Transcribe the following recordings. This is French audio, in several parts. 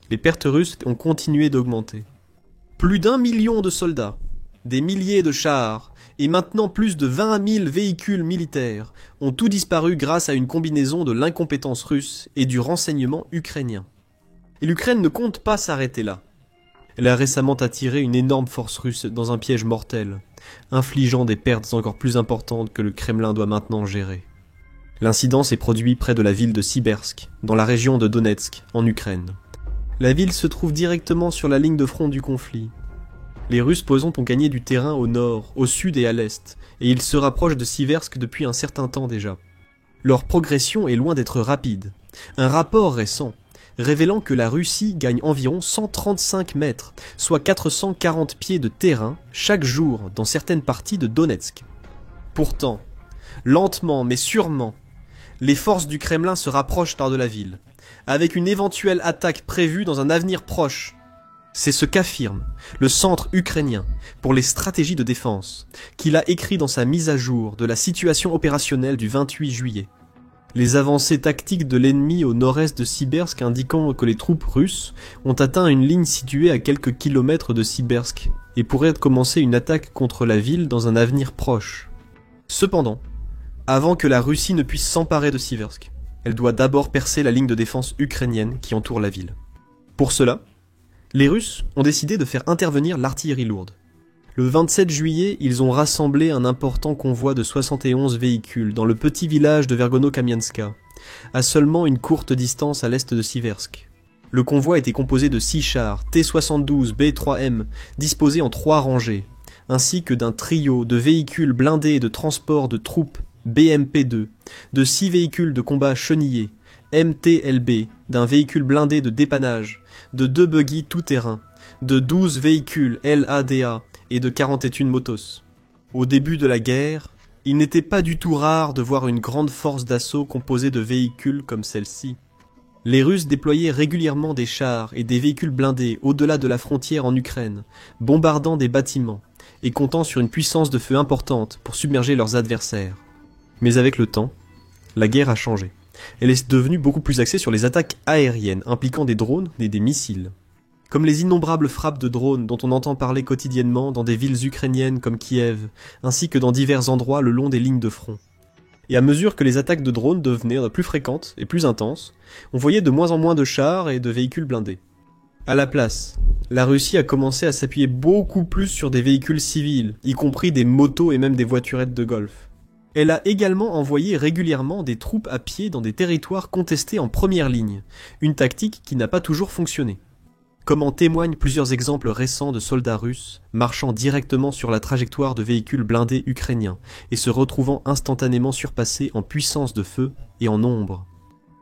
Les pertes russes ont continué d'augmenter. Plus d'1 million de soldats, des milliers de chars, et maintenant plus de 20 000 véhicules militaires ont tout disparu grâce à une combinaison de l'incompétence russe et du renseignement ukrainien. Et l'Ukraine ne compte pas s'arrêter là. Elle a récemment attiré une énorme force russe dans un piège mortel, infligeant des pertes encore plus importantes que le Kremlin doit maintenant gérer. L'incident s'est produit près de la ville de Sibersk, dans la région de Donetsk, en Ukraine. La ville se trouve directement sur la ligne de front du conflit. Les Russes posant ont gagné du terrain au nord, au sud et à l'est, et ils se rapprochent de Siversk depuis un certain temps déjà. Leur progression est loin d'être rapide. Un rapport récent, révélant que la Russie gagne environ 135 mètres, soit 440 pieds de terrain, chaque jour dans certaines parties de Donetsk. Pourtant, lentement mais sûrement, les forces du Kremlin se rapprochent tard de la ville, avec une éventuelle attaque prévue dans un avenir proche. C'est ce qu'affirme le Centre ukrainien pour les stratégies de défense, qu'il a écrit dans sa mise à jour de la situation opérationnelle du 28 juillet. Les avancées tactiques de l'ennemi au nord-est de Sibersk indiquant que les troupes russes ont atteint une ligne située à quelques kilomètres de Sibersk et pourraient commencer une attaque contre la ville dans un avenir proche. Cependant, avant que la Russie ne puisse s'emparer de Siversk, elle doit d'abord percer la ligne de défense ukrainienne qui entoure la ville. Pour cela, les Russes ont décidé de faire intervenir l'artillerie lourde. Le 27 juillet, ils ont rassemblé un important convoi de 71 véhicules dans le petit village de Vergono-Kamianska, à seulement une courte distance à l'est de Siversk. Le convoi était composé de 6 chars T-72 B3M disposés en 3 rangées, ainsi que d'un trio de véhicules blindés et de transport de troupes BMP-2, de 6 véhicules de combat chenillés, MTLB, d'un véhicule blindé de dépannage, de 2 buggy tout-terrain, de 12 véhicules LADA et de 41 motos. Au début de la guerre, il n'était pas du tout rare de voir une grande force d'assaut composée de véhicules comme celle-ci. Les Russes déployaient régulièrement des chars et des véhicules blindés au-delà de la frontière en Ukraine, bombardant des bâtiments et comptant sur une puissance de feu importante pour submerger leurs adversaires. Mais avec le temps, la guerre a changé. Elle est devenue beaucoup plus axée sur les attaques aériennes impliquant des drones et des missiles. Comme les innombrables frappes de drones dont on entend parler quotidiennement dans des villes ukrainiennes comme Kiev, ainsi que dans divers endroits le long des lignes de front. Et à mesure que les attaques de drones devenaient plus fréquentes et plus intenses, on voyait de moins en moins de chars et de véhicules blindés. À la place, la Russie a commencé à s'appuyer beaucoup plus sur des véhicules civils, y compris des motos et même des voiturettes de golf. Elle a également envoyé régulièrement des troupes à pied dans des territoires contestés en première ligne, une tactique qui n'a pas toujours fonctionné. Comme en témoignent plusieurs exemples récents de soldats russes marchant directement sur la trajectoire de véhicules blindés ukrainiens et se retrouvant instantanément surpassés en puissance de feu et en nombre.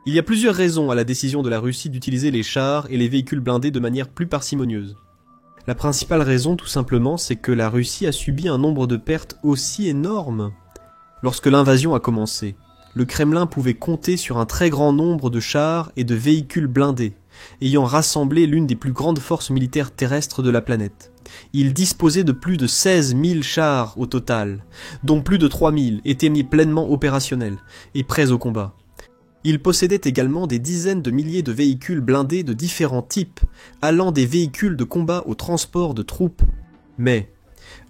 Il y a plusieurs raisons à la décision de la Russie d'utiliser les chars et les véhicules blindés de manière plus parcimonieuse. La principale raison, tout simplement, c'est que la Russie a subi un nombre de pertes aussi énorme. Lorsque l'invasion a commencé, le Kremlin pouvait compter sur un très grand nombre de chars et de véhicules blindés, ayant rassemblé l'une des plus grandes forces militaires terrestres de la planète. Il disposait de plus de 16 000 chars au total, dont plus de 3 000 étaient mis pleinement opérationnels et prêts au combat. Il possédait également des dizaines de milliers de véhicules blindés de différents types, allant des véhicules de combat au transport de troupes. Mais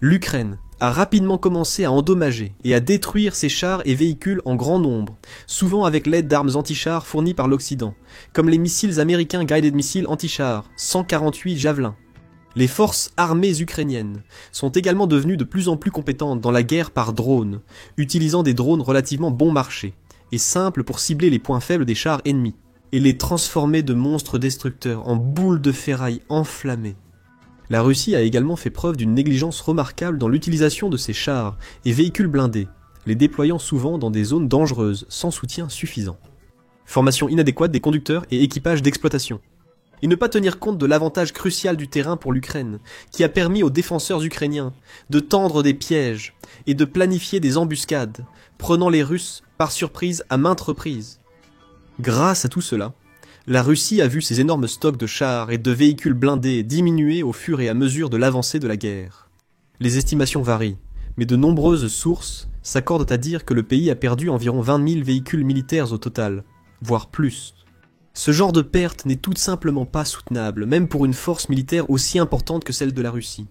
l'Ukraine a rapidement commencé à endommager et à détruire ces chars et véhicules en grand nombre, souvent avec l'aide d'armes anti-chars fournies par l'Occident, comme les missiles américains Guided Missile anti-chars, 148 Javelin. Les forces armées ukrainiennes sont également devenues de plus en plus compétentes dans la guerre par drone, utilisant des drones relativement bon marché, et simples pour cibler les points faibles des chars ennemis, et les transformer de monstres destructeurs en boules de ferraille enflammées. La Russie a également fait preuve d'une négligence remarquable dans l'utilisation de ses chars et véhicules blindés, les déployant souvent dans des zones dangereuses sans soutien suffisant. Formation inadéquate des conducteurs et équipages d'exploitation. Et ne pas tenir compte de l'avantage crucial du terrain pour l'Ukraine, qui a permis aux défenseurs ukrainiens de tendre des pièges et de planifier des embuscades, prenant les Russes par surprise à maintes reprises. Grâce à tout cela, la Russie a vu ses énormes stocks de chars et de véhicules blindés diminuer au fur et à mesure de l'avancée de la guerre. Les estimations varient, mais de nombreuses sources s'accordent à dire que le pays a perdu environ 20 000 véhicules militaires au total, voire plus. Ce genre de perte n'est tout simplement pas soutenable, même pour une force militaire aussi importante que celle de la Russie.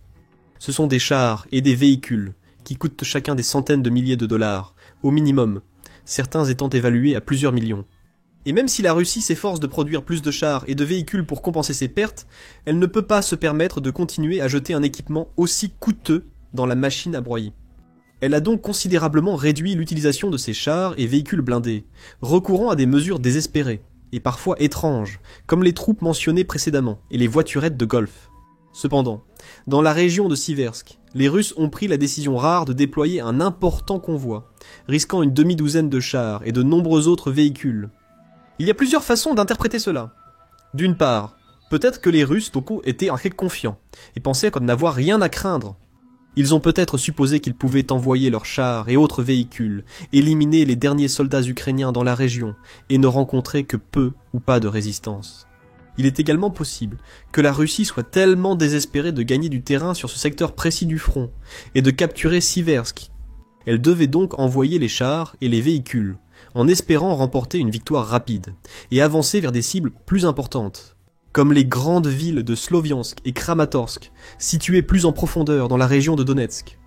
Ce sont des chars et des véhicules, qui coûtent chacun des centaines de milliers de dollars, au minimum, certains étant évalués à plusieurs millions. Et même si la Russie s'efforce de produire plus de chars et de véhicules pour compenser ses pertes, elle ne peut pas se permettre de continuer à jeter un équipement aussi coûteux dans la machine à broyer. Elle a donc considérablement réduit l'utilisation de ces chars et véhicules blindés, recourant à des mesures désespérées, et parfois étranges, comme les troupes mentionnées précédemment et les voiturettes de golf. Cependant, dans la région de Siversk, les Russes ont pris la décision rare de déployer un important convoi, risquant une demi-douzaine de chars et de nombreux autres véhicules. Il y a plusieurs façons d'interpréter cela. D'une part, peut-être que les Russes étaient confiants et pensaient n'avoir rien à craindre. Ils ont peut-être supposé qu'ils pouvaient envoyer leurs chars et autres véhicules, éliminer les derniers soldats ukrainiens dans la région et ne rencontrer que peu ou pas de résistance. Il est également possible que la Russie soit tellement désespérée de gagner du terrain sur ce secteur précis du front et de capturer Siversk. Elle devait donc envoyer les chars et les véhicules, en espérant remporter une victoire rapide et avancer vers des cibles plus importantes, comme les grandes villes de Sloviansk et Kramatorsk, situées plus en profondeur dans la région de Donetsk.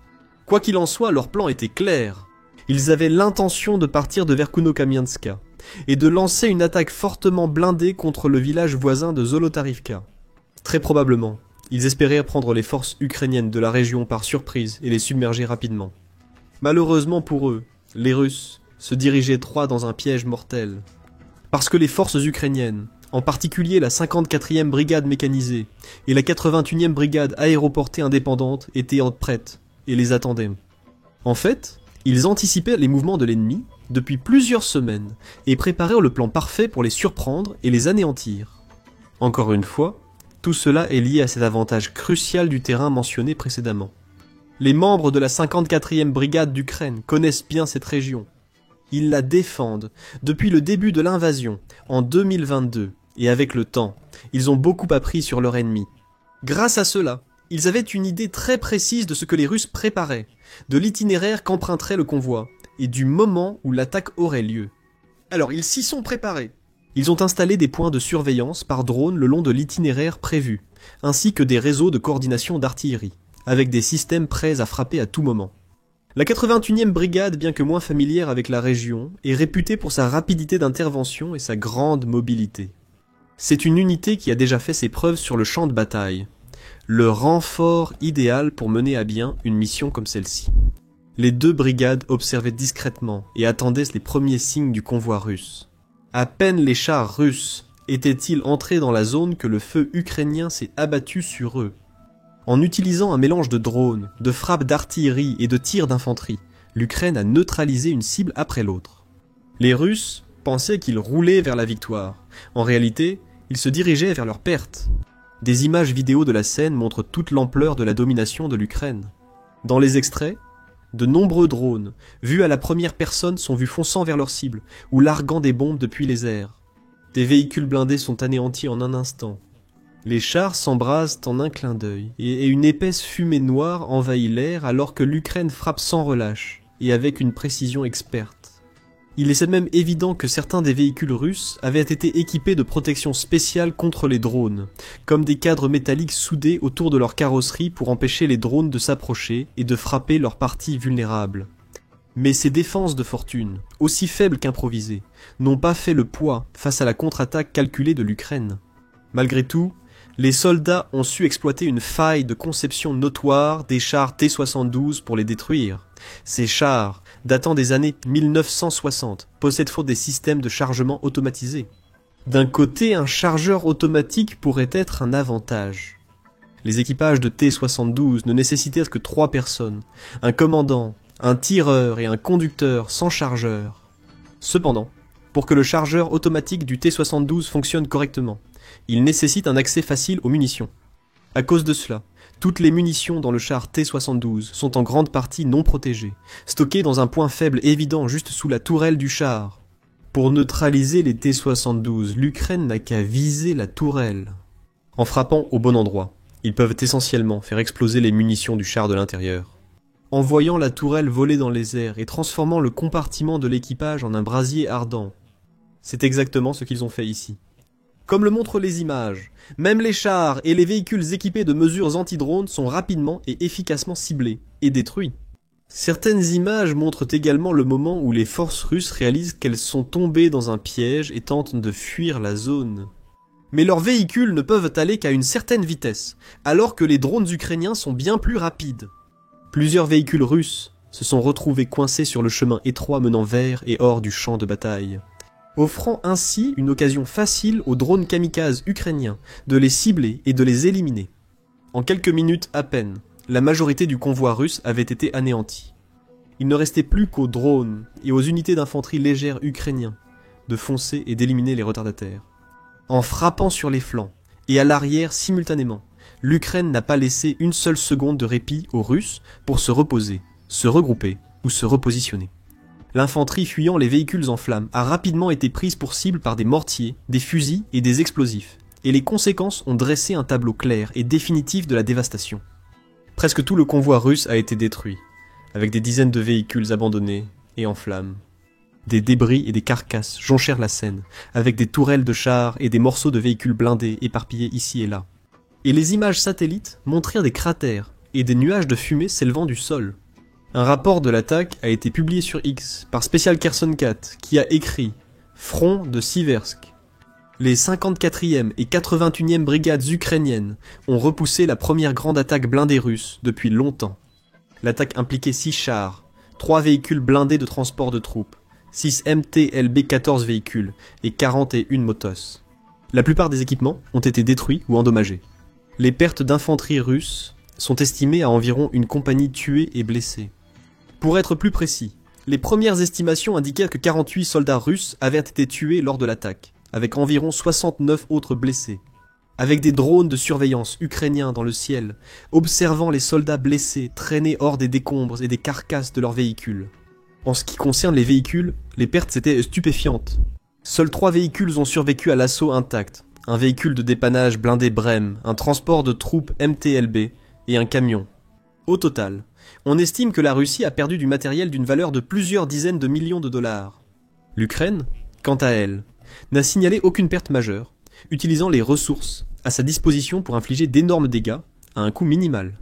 Quoi qu'il en soit, leur plan était clair. Ils avaient l'intention de partir de Verkhuno-Kamianska et de lancer une attaque fortement blindée contre le village voisin de Zolotarivka. Très probablement, ils espéraient prendre les forces ukrainiennes de la région par surprise et les submerger rapidement. Malheureusement pour eux, les Russes se dirigeaient droit dans un piège mortel. Parce que les forces ukrainiennes, en particulier la 54e brigade mécanisée et la 81e brigade aéroportée indépendante, étaient prêtes et les attendaient. En fait, ils anticipaient les mouvements de l'ennemi depuis plusieurs semaines et préparaient le plan parfait pour les surprendre et les anéantir. Encore une fois, tout cela est lié à cet avantage crucial du terrain mentionné précédemment. Les membres de la 54e brigade d'Ukraine connaissent bien cette région. Ils la défendent depuis le début de l'invasion, en 2022, et avec le temps, ils ont beaucoup appris sur leur ennemi. Grâce à cela, ils avaient une idée très précise de ce que les Russes préparaient, de l'itinéraire qu'emprunterait le convoi, et du moment où l'attaque aurait lieu. Alors ils s'y sont préparés. Ils ont installé des points de surveillance par drone le long de l'itinéraire prévu, ainsi que des réseaux de coordination d'artillerie, avec des systèmes prêts à frapper à tout moment. La 81e brigade, bien que moins familière avec la région, est réputée pour sa rapidité d'intervention et sa grande mobilité. C'est une unité qui a déjà fait ses preuves sur le champ de bataille. Le renfort idéal pour mener à bien une mission comme celle-ci. Les deux brigades observaient discrètement et attendaient les premiers signes du convoi russe. À peine les chars russes étaient-ils entrés dans la zone que le feu ukrainien s'est abattu sur eux. En utilisant un mélange de drones, de frappes d'artillerie et de tirs d'infanterie, l'Ukraine a neutralisé une cible après l'autre. Les Russes pensaient qu'ils roulaient vers la victoire. En réalité, ils se dirigeaient vers leur perte. Des images vidéo de la scène montrent toute l'ampleur de la domination de l'Ukraine. Dans les extraits, de nombreux drones, vus à la première personne, sont vus fonçant vers leur cible, ou larguant des bombes depuis les airs. Des véhicules blindés sont anéantis en un instant. Les chars s'embrasent en un clin d'œil, et une épaisse fumée noire envahit l'air alors que l'Ukraine frappe sans relâche, et avec une précision experte. Il est même évident que certains des véhicules russes avaient été équipés de protections spéciales contre les drones, comme des cadres métalliques soudés autour de leur carrosserie pour empêcher les drones de s'approcher et de frapper leurs parties vulnérables. Mais ces défenses de fortune, aussi faibles qu'improvisées, n'ont pas fait le poids face à la contre-attaque calculée de l'Ukraine. Malgré tout, les soldats ont su exploiter une faille de conception notoire des chars T-72 pour les détruire. Ces chars, datant des années 1960, possèdent des systèmes de chargement automatisés. D'un côté, un chargeur automatique pourrait être un avantage. Les équipages de T-72 ne nécessitaient que 3 personnes, un commandant, un tireur et un conducteur sans chargeur. Cependant, pour que le chargeur automatique du T-72 fonctionne correctement, il nécessite un accès facile aux munitions. À cause de cela, toutes les munitions dans le char T-72 sont en grande partie non protégées, stockées dans un point faible évident juste sous la tourelle du char. Pour neutraliser les T-72, l'Ukraine n'a qu'à viser la tourelle. En frappant au bon endroit, ils peuvent essentiellement faire exploser les munitions du char de l'intérieur. En voyant la tourelle voler dans les airs et transformant le compartiment de l'équipage en un brasier ardent, c'est exactement ce qu'ils ont fait ici. Comme le montrent les images, même les chars et les véhicules équipés de mesures anti-drones sont rapidement et efficacement ciblés et détruits. Certaines images montrent également le moment où les forces russes réalisent qu'elles sont tombées dans un piège et tentent de fuir la zone. Mais leurs véhicules ne peuvent aller qu'à une certaine vitesse, alors que les drones ukrainiens sont bien plus rapides. Plusieurs véhicules russes se sont retrouvés coincés sur le chemin étroit menant vers et hors du champ de bataille, offrant ainsi une occasion facile aux drones kamikazes ukrainiens de les cibler et de les éliminer. En quelques minutes à peine, la majorité du convoi russe avait été anéantie. Il ne restait plus qu'aux drones et aux unités d'infanterie légère ukrainiens de foncer et d'éliminer les retardataires. En frappant sur les flancs et à l'arrière simultanément, l'Ukraine n'a pas laissé une seule seconde de répit aux Russes pour se reposer, se regrouper ou se repositionner. L'infanterie fuyant les véhicules en flammes a rapidement été prise pour cible par des mortiers, des fusils et des explosifs, et les conséquences ont dressé un tableau clair et définitif de la dévastation. Presque tout le convoi russe a été détruit, avec des dizaines de véhicules abandonnés et en flammes. Des débris et des carcasses jonchèrent la scène, avec des tourelles de chars et des morceaux de véhicules blindés éparpillés ici et là. Et les images satellites montrèrent des cratères et des nuages de fumée s'élevant du sol. Un rapport de l'attaque a été publié sur X par Special Kherson-Cat qui a écrit « Front de Siversk ». Les 54e et 81e brigades ukrainiennes ont repoussé la première grande attaque blindée russe depuis longtemps. L'attaque impliquait 6 chars, 3 véhicules blindés de transport de troupes, 6 MT-LB-14 véhicules et 41 motos. La plupart des équipements ont été détruits ou endommagés. Les pertes d'infanterie russe sont estimées à environ une compagnie tuée et blessée. Pour être plus précis, les premières estimations indiquaient que 48 soldats russes avaient été tués lors de l'attaque, avec environ 69 autres blessés. Avec des drones de surveillance ukrainiens dans le ciel, observant les soldats blessés traînés hors des décombres et des carcasses de leurs véhicules. En ce qui concerne les véhicules, les pertes étaient stupéfiantes. Seuls 3 véhicules ont survécu à l'assaut intact. Un véhicule de dépannage blindé Brem, un transport de troupes MTLB et un camion. Au total, on estime que la Russie a perdu du matériel d'une valeur de plusieurs dizaines de millions de dollars. L'Ukraine, quant à elle, n'a signalé aucune perte majeure, utilisant les ressources à sa disposition pour infliger d'énormes dégâts à un coût minimal.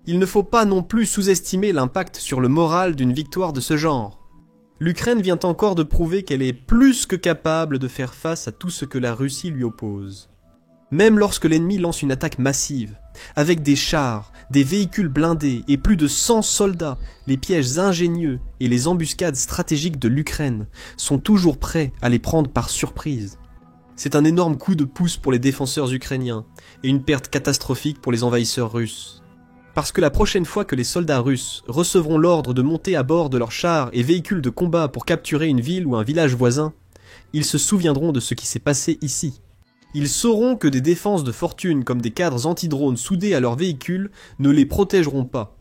Il ne faut pas non plus sous-estimer l'impact sur le moral d'une victoire de ce genre. L'Ukraine vient encore de prouver qu'elle est plus que capable de faire face à tout ce que la Russie lui oppose. Même lorsque l'ennemi lance une attaque massive, avec des chars, des véhicules blindés et plus de 100 soldats, les pièges ingénieux et les embuscades stratégiques de l'Ukraine sont toujours prêts à les prendre par surprise. C'est un énorme coup de pouce pour les défenseurs ukrainiens et une perte catastrophique pour les envahisseurs russes. Parce que la prochaine fois que les soldats russes recevront l'ordre de monter à bord de leurs chars et véhicules de combat pour capturer une ville ou un village voisin, ils se souviendront de ce qui s'est passé ici. Ils sauront que des défenses de fortune comme des cadres anti-drones soudés à leurs véhicules ne les protégeront pas.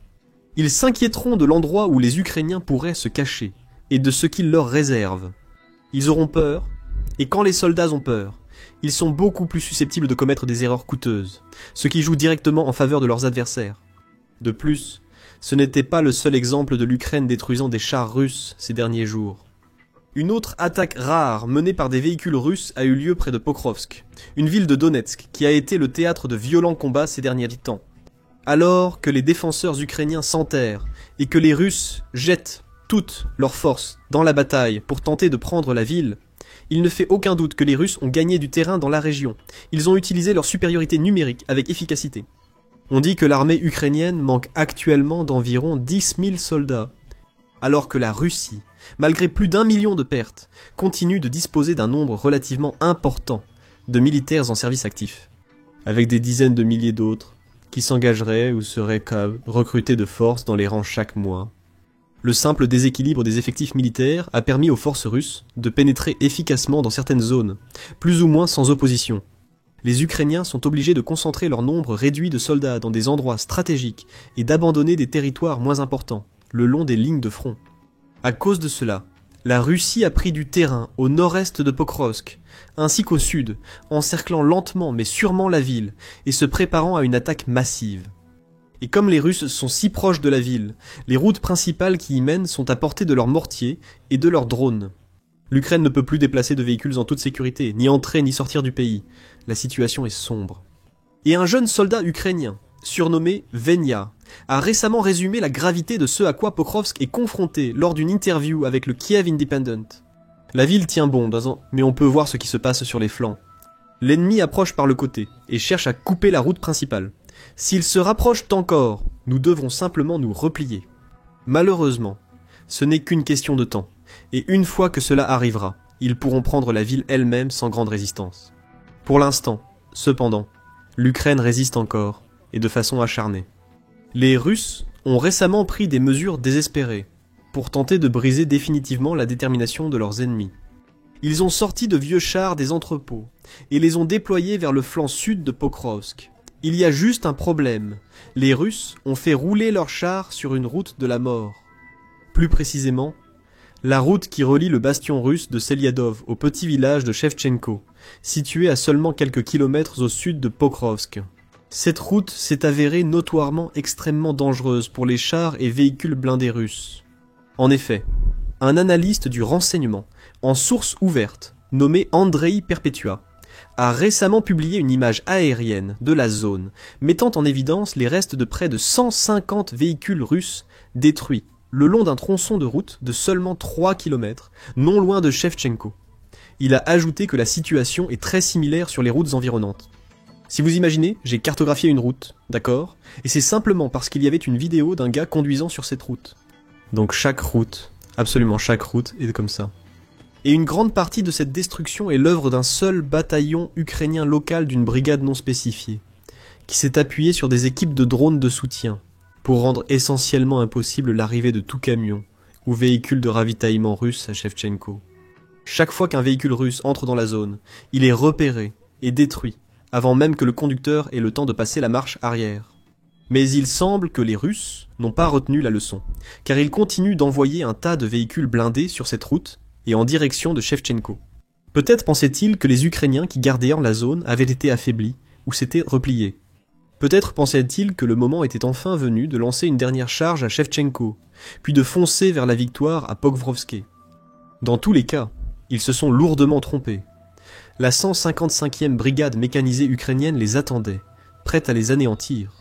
Ils s'inquiéteront de l'endroit où les Ukrainiens pourraient se cacher et de ce qu'ils leur réservent. Ils auront peur, et quand les soldats ont peur, ils sont beaucoup plus susceptibles de commettre des erreurs coûteuses, ce qui joue directement en faveur de leurs adversaires. De plus, ce n'était pas le seul exemple de l'Ukraine détruisant des chars russes ces derniers jours. Une autre attaque rare menée par des véhicules russes a eu lieu près de Pokrovsk, une ville de Donetsk qui a été le théâtre de violents combats ces derniers temps. Alors que les défenseurs ukrainiens s'enterrent et que les Russes jettent toutes leurs forces dans la bataille pour tenter de prendre la ville, il ne fait aucun doute que les Russes ont gagné du terrain dans la région. Ils ont utilisé leur supériorité numérique avec efficacité. On dit que l'armée ukrainienne manque actuellement d'environ 10 000 soldats, alors que la Russie, malgré plus d'1 million de pertes, continue de disposer d'un nombre relativement important de militaires en service actif, avec des dizaines de milliers d'autres qui s'engageraient ou seraient recrutés de force dans les rangs chaque mois. Le simple déséquilibre des effectifs militaires a permis aux forces russes de pénétrer efficacement dans certaines zones, plus ou moins sans opposition. Les Ukrainiens sont obligés de concentrer leur nombre réduit de soldats dans des endroits stratégiques et d'abandonner des territoires moins importants, le long des lignes de front. À cause de cela, la Russie a pris du terrain au nord-est de Pokrovsk, ainsi qu'au sud, encerclant lentement mais sûrement la ville et se préparant à une attaque massive. Et comme les Russes sont si proches de la ville, les routes principales qui y mènent sont à portée de leurs mortiers et de leurs drones. L'Ukraine ne peut plus déplacer de véhicules en toute sécurité, ni entrer ni sortir du pays. La situation est sombre. Et un jeune soldat ukrainien, surnommé Venia, a récemment résumé la gravité de ce à quoi Pokrovsk est confronté lors d'une interview avec le Kiev Independent. La ville tient bon, mais on peut voir ce qui se passe sur les flancs. L'ennemi approche par le côté et cherche à couper la route principale. S'ils se rapprochent encore, nous devrons simplement nous replier. Malheureusement, ce n'est qu'une question de temps, et une fois que cela arrivera, ils pourront prendre la ville elle-même sans grande résistance. Pour l'instant, cependant, l'Ukraine résiste encore, et de façon acharnée. Les Russes ont récemment pris des mesures désespérées pour tenter de briser définitivement la détermination de leurs ennemis. Ils ont sorti de vieux chars des entrepôts et les ont déployés vers le flanc sud de Pokrovsk. Il y a juste un problème. Les Russes ont fait rouler leurs chars sur une route de la mort. Plus précisément, la route qui relie le bastion russe de Seliadov au petit village de Shevchenko, situé à seulement quelques kilomètres au sud de Pokrovsk. Cette route s'est avérée notoirement extrêmement dangereuse pour les chars et véhicules blindés russes. En effet, un analyste du renseignement, en source ouverte, nommé Andrei Perpetua, a récemment publié une image aérienne de la zone, mettant en évidence les restes de près de 150 véhicules russes détruits le long d'un tronçon de route de seulement 3 km, non loin de Shevchenko. Il a ajouté que la situation est très similaire sur les routes environnantes. Si vous imaginez, j'ai cartographié une route, d'accord? Et c'est simplement parce qu'il y avait une vidéo d'un gars conduisant sur cette route. Donc chaque route, absolument chaque route, est comme ça. Et une grande partie de cette destruction est l'œuvre d'un seul bataillon ukrainien local d'une brigade non spécifiée, qui s'est appuyé sur des équipes de drones de soutien, pour rendre essentiellement impossible l'arrivée de tout camion ou véhicule de ravitaillement russe à Shevchenko. Chaque fois qu'un véhicule russe entre dans la zone, il est repéré et détruit, avant même que le conducteur ait le temps de passer la marche arrière. Mais il semble que les Russes n'ont pas retenu la leçon, car ils continuent d'envoyer un tas de véhicules blindés sur cette route et en direction de Shevchenko. Peut-être pensaient-ils que les Ukrainiens qui gardaient la zone avaient été affaiblis ou s'étaient repliés. Peut-être pensaient-ils que le moment était enfin venu de lancer une dernière charge à Shevchenko, puis de foncer vers la victoire à Pokrovsk. Dans tous les cas, ils se sont lourdement trompés. La 155e brigade mécanisée ukrainienne les attendait, prête à les anéantir.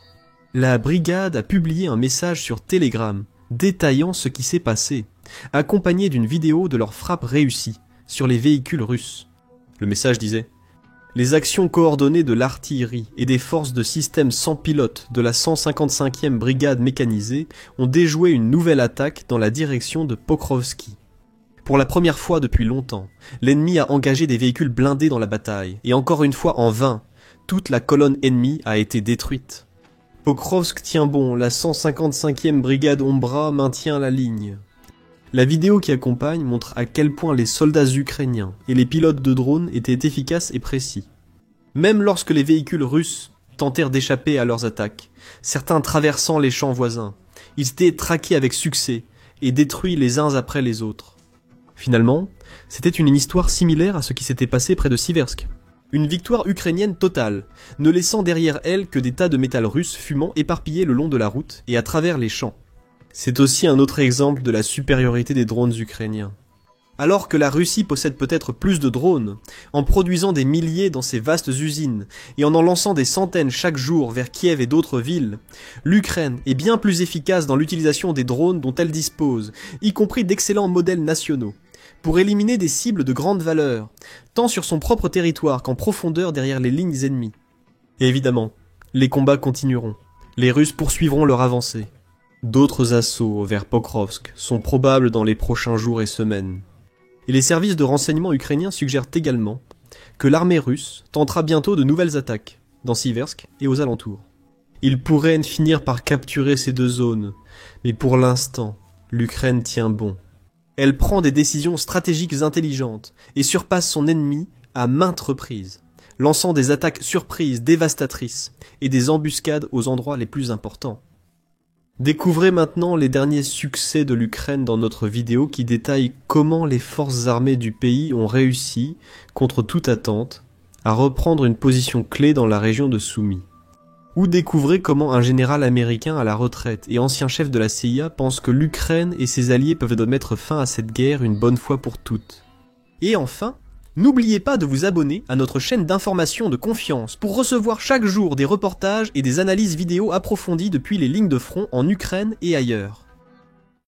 La brigade a publié un message sur Telegram détaillant ce qui s'est passé, accompagné d'une vidéo de leur frappe réussie sur les véhicules russes. Le message disait « Les actions coordonnées de l'artillerie et des forces de système sans pilote de la 155e brigade mécanisée ont déjoué une nouvelle attaque dans la direction de Pokrovsk. Pour la première fois depuis longtemps, l'ennemi a engagé des véhicules blindés dans la bataille, et encore une fois en vain, toute la colonne ennemie a été détruite. Pokrovsk tient bon, la 155e brigade Ombra maintient la ligne. » La vidéo qui accompagne montre à quel point les soldats ukrainiens et les pilotes de drones étaient efficaces et précis. Même lorsque les véhicules russes tentèrent d'échapper à leurs attaques, certains traversant les champs voisins, ils étaient traqués avec succès et détruits les uns après les autres. Finalement, c'était une histoire similaire à ce qui s'était passé près de Siversk. Une victoire ukrainienne totale, ne laissant derrière elle que des tas de métal russe fumant éparpillés le long de la route et à travers les champs. C'est aussi un autre exemple de la supériorité des drones ukrainiens. Alors que la Russie possède peut-être plus de drones, en produisant des milliers dans ses vastes usines et en lançant des centaines chaque jour vers Kiev et d'autres villes, l'Ukraine est bien plus efficace dans l'utilisation des drones dont elle dispose, y compris d'excellents modèles nationaux, pour éliminer des cibles de grande valeur, tant sur son propre territoire qu'en profondeur derrière les lignes ennemies. Et évidemment, les combats continueront. Les Russes poursuivront leur avancée. D'autres assauts vers Pokrovsk sont probables dans les prochains jours et semaines. Et les services de renseignement ukrainiens suggèrent également que l'armée russe tentera bientôt de nouvelles attaques, dans Siversk et aux alentours. Ils pourraient finir par capturer ces deux zones, mais pour l'instant, l'Ukraine tient bon. Elle prend des décisions stratégiques intelligentes et surpasse son ennemi à maintes reprises, lançant des attaques surprises dévastatrices et des embuscades aux endroits les plus importants. Découvrez maintenant les derniers succès de l'Ukraine dans notre vidéo qui détaille comment les forces armées du pays ont réussi, contre toute attente, à reprendre une position clé dans la région de Soumy. Ou découvrez comment un général américain à la retraite et ancien chef de la CIA pense que l'Ukraine et ses alliés peuvent mettre fin à cette guerre une bonne fois pour toutes. Et enfin, n'oubliez pas de vous abonner à notre chaîne d'information de confiance pour recevoir chaque jour des reportages et des analyses vidéo approfondies depuis les lignes de front en Ukraine et ailleurs.